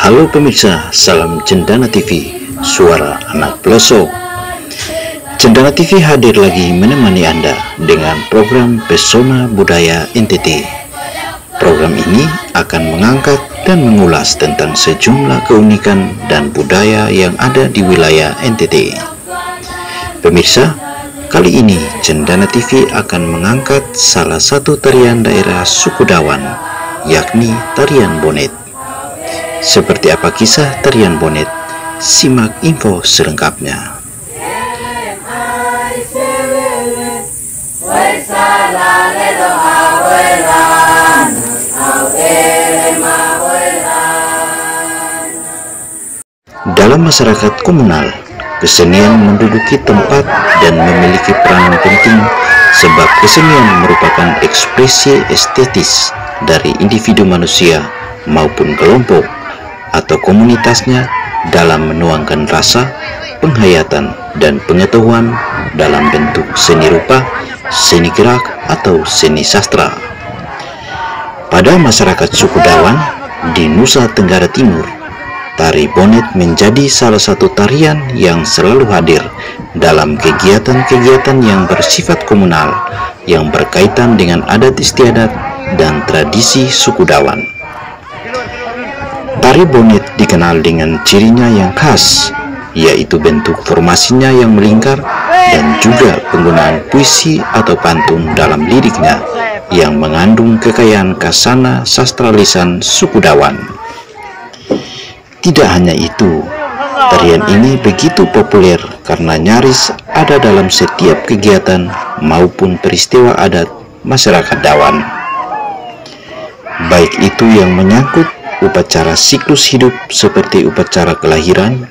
Halo pemirsa, salam Cendana TV, suara anak pelosok. Cendana TV hadir lagi menemani Anda dengan program Pesona Budaya NTT. Program ini akan mengangkat dan mengulas tentang sejumlah keunikan dan budaya yang ada di wilayah NTT. Pemirsa, kali ini Cendana TV akan mengangkat salah satu tarian daerah suku Dawan, yakni tarian Bonet. Seperti apa kisah tarian Bonet? Simak info selengkapnya. Dalam masyarakat komunal, kesenian menduduki tempat dan memiliki peran penting sebab kesenian merupakan ekspresi estetis dari individu manusia maupun kelompok atau komunitasnya dalam menuangkan rasa, penghayatan, dan pengetahuan dalam bentuk seni rupa, seni gerak, atau seni sastra. Pada masyarakat suku Dawan di Nusa Tenggara Timur, tari Bonet menjadi salah satu tarian yang selalu hadir dalam kegiatan-kegiatan yang bersifat komunal yang berkaitan dengan adat istiadat dan tradisi suku Dawan. Tari Bonet dikenal dengan cirinya yang khas, yaitu bentuk formasinya yang melingkar dan juga penggunaan puisi atau pantun dalam liriknya yang mengandung kekayaan kasana sastra lisan suku Dawan. Tidak hanya itu, tarian ini begitu populer karena nyaris ada dalam setiap kegiatan maupun peristiwa adat masyarakat Dawan. Baik itu yang menyangkut upacara siklus hidup seperti upacara kelahiran,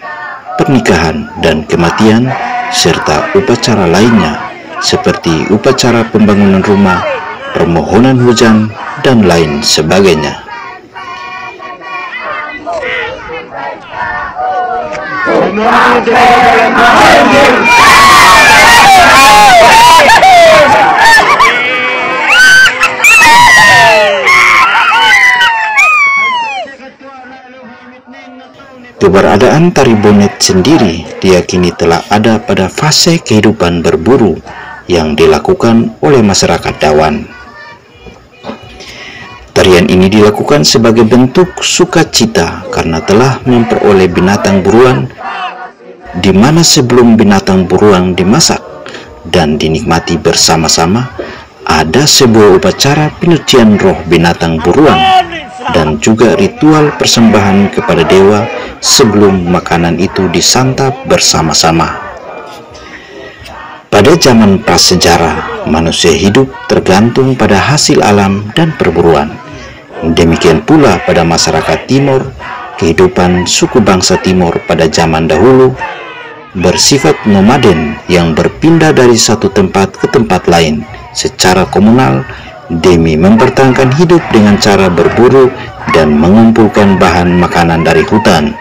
pernikahan, dan kematian, serta upacara lainnya seperti upacara pembangunan rumah, permohonan hujan, dan lain sebagainya. Keberadaan tari Bonet sendiri diyakini telah ada pada fase kehidupan berburu yang dilakukan oleh masyarakat Dawan. Tarian ini dilakukan sebagai bentuk sukacita karena telah memperoleh binatang buruan, di mana sebelum binatang buruan dimasak dan dinikmati bersama-sama, ada sebuah upacara penyucian roh binatang buruan dan juga ritual persembahan kepada dewa sebelum makanan itu disantap bersama-sama. Pada zaman prasejarah, manusia hidup tergantung pada hasil alam dan perburuan. Demikian pula pada masyarakat Timur, kehidupan suku bangsa Timur pada zaman dahulu bersifat nomaden yang berpindah dari satu tempat ke tempat lain secara komunal demi mempertahankan hidup dengan cara berburu dan mengumpulkan bahan makanan dari hutan.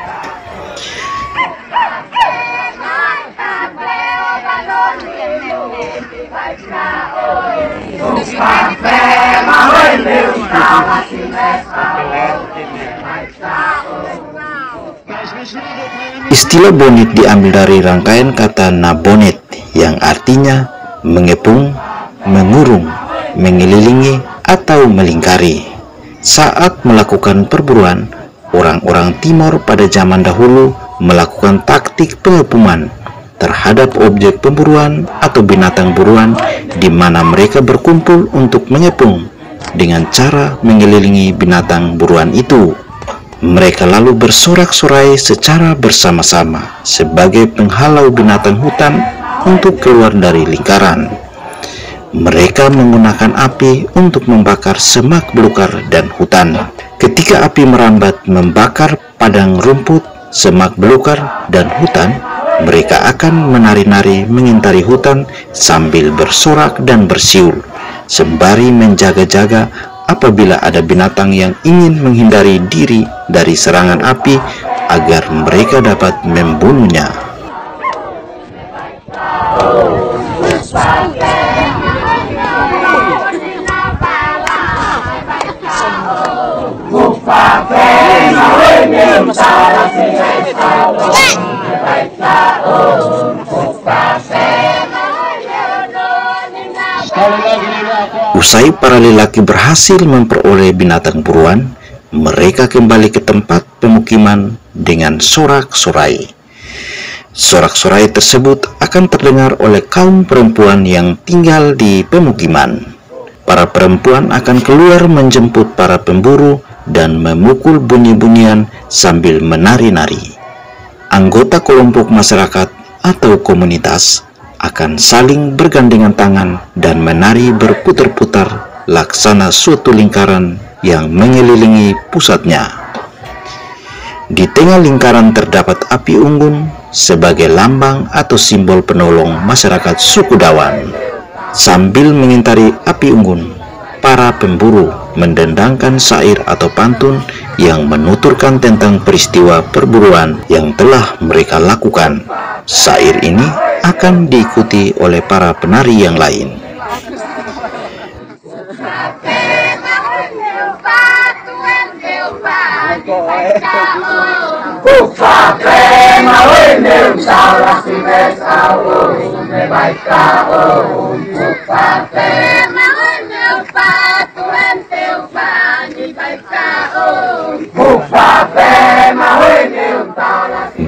Istilah Bonet diambil dari rangkaian kata nabonet yang artinya mengepung, mengurung, mengelilingi, atau melingkari. Saat melakukan perburuan, orang-orang Timur pada zaman dahulu melakukan taktik pengepungan terhadap objek pemburuan atau binatang buruan di mana mereka berkumpul untuk mengepung dengan cara mengelilingi binatang buruan itu. Mereka lalu bersorak-sorai secara bersama-sama sebagai penghalau binatang hutan untuk keluar dari lingkaran. Mereka menggunakan api untuk membakar semak belukar dan hutan. Ketika api merambat membakar padang rumput, semak belukar, dan hutan, mereka akan menari-nari mengintari hutan sambil bersorak dan bersiul, sembari menjaga-jaga apabila ada binatang yang ingin menghindari diri dari serangan api agar mereka dapat membunuhnya. Usai para lelaki berhasil memperoleh binatang buruan, mereka kembali ke tempat pemukiman dengan sorak-sorai. Sorak-sorai tersebut akan terdengar oleh kaum perempuan yang tinggal di pemukiman. Para perempuan akan keluar menjemput para pemburu dan memukul bunyi-bunyian sambil menari-nari. Anggota kelompok masyarakat atau komunitas akan saling bergandengan tangan dan menari berputar-putar laksana suatu lingkaran yang mengelilingi pusatnya. Di tengah lingkaran terdapat api unggun sebagai lambang atau simbol penolong masyarakat suku Dawan. Sambil mengintari api unggun, para pemburu mendendangkan syair atau pantun yang menuturkan tentang peristiwa perburuan yang telah mereka lakukan. Syair ini akan diikuti oleh para penari yang lain.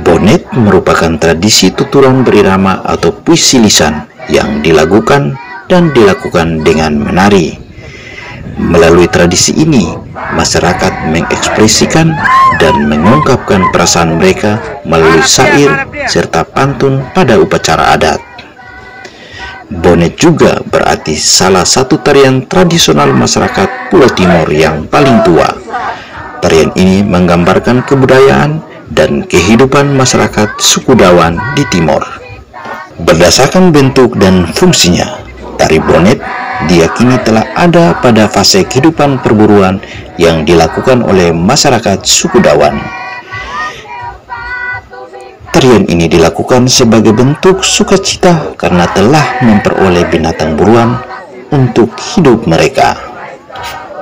Bonet merupakan tradisi tuturan berirama atau puisi lisan yang dilakukan dengan menari. Melalui tradisi ini, masyarakat mengekspresikan dan mengungkapkan perasaan mereka melalui syair serta pantun pada upacara adat. Bonet juga berarti salah satu tarian tradisional masyarakat Pulau Timor yang paling tua. Tarian ini menggambarkan kebudayaan dan kehidupan masyarakat suku Dawan di Timor. Berdasarkan bentuk dan fungsinya, tari Bonet diyakini telah ada pada fase kehidupan perburuan yang dilakukan oleh masyarakat suku Dawan. Tarian ini dilakukan sebagai bentuk sukacita karena telah memperoleh binatang buruan untuk hidup mereka.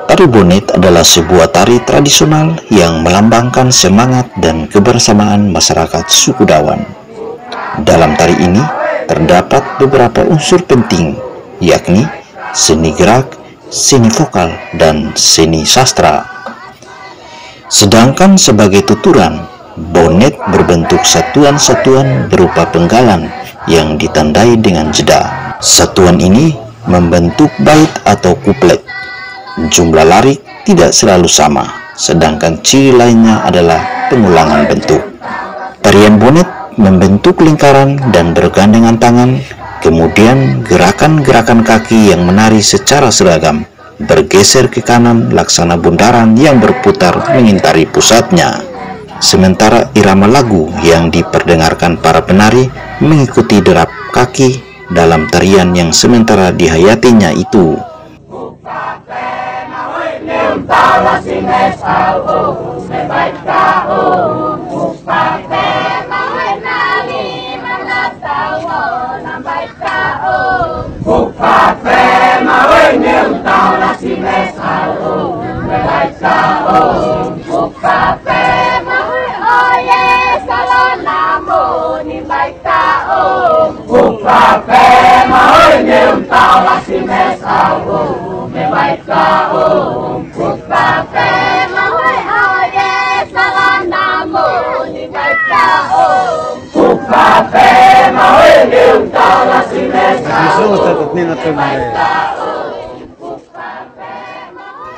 Tari Bonet adalah sebuah tari tradisional yang melambangkan semangat dan kebersamaan masyarakat suku Dawan. Dalam tari ini terdapat beberapa unsur penting, yakni seni gerak, seni vokal, dan seni sastra. Sedangkan sebagai tuturan, Bonet berbentuk satuan-satuan berupa penggalan yang ditandai dengan jeda. Satuan ini membentuk bait atau kuplet. Jumlah larik tidak selalu sama, sedangkan ciri lainnya adalah pengulangan bentuk. Tarian Bonet membentuk lingkaran dan bergandengan tangan, kemudian gerakan-gerakan kaki yang menari secara seragam, bergeser ke kanan laksana bundaran yang berputar mengintari pusatnya. Sementara irama lagu yang diperdengarkan para penari mengikuti derap kaki dalam tarian yang sementara dihayatinya itu.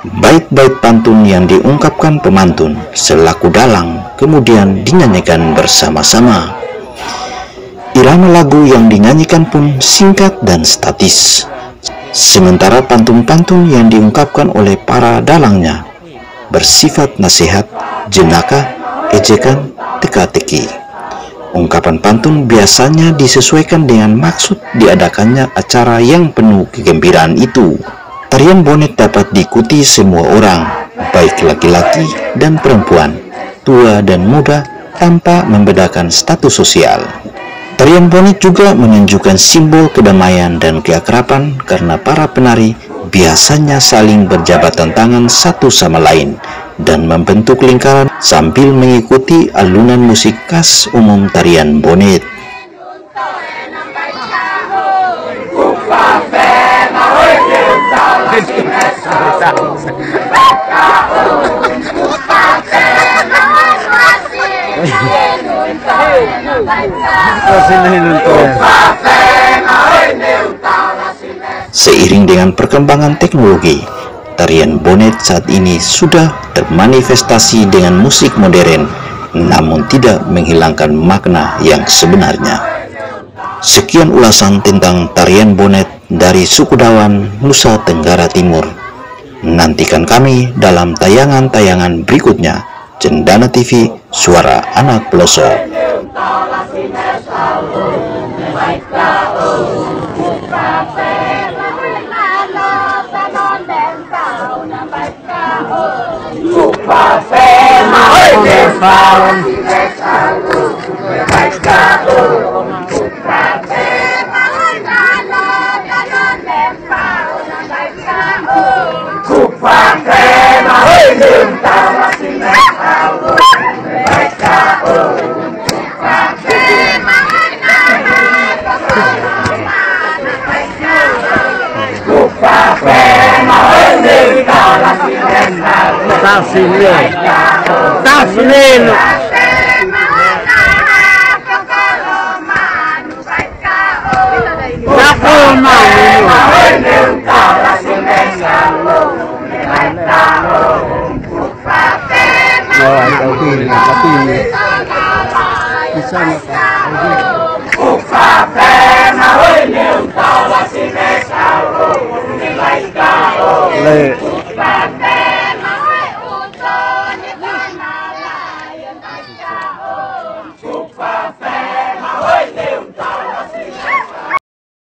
Bait-bait pantun yang diungkapkan pemantun selaku dalang kemudian dinyanyikan bersama-sama. Irama lagu yang dinyanyikan pun singkat dan statis, sementara pantun-pantun yang diungkapkan oleh para dalangnya bersifat nasihat, jenaka, ejekan, teka-teki. Ungkapan pantun biasanya disesuaikan dengan maksud diadakannya acara yang penuh kegembiraan itu. Tarian Bonet dapat diikuti semua orang, baik laki-laki dan perempuan, tua dan muda, tanpa membedakan status sosial. Tarian Bonet juga menunjukkan simbol kedamaian dan keakraban karena para penari biasanya saling berjabatan tangan satu sama lain dan membentuk lingkaran sambil mengikuti alunan musik khas umum tarian Bonet. Seiring dengan perkembangan teknologi, tarian Bonet saat ini sudah termanifestasi dengan musik modern, namun tidak menghilangkan makna yang sebenarnya. Sekian ulasan tentang tarian Bonet dari suku Dawan, Nusa Tenggara Timur. Nantikan kami dalam tayangan-tayangan berikutnya. Cendana TV, suara anak pelosok. Le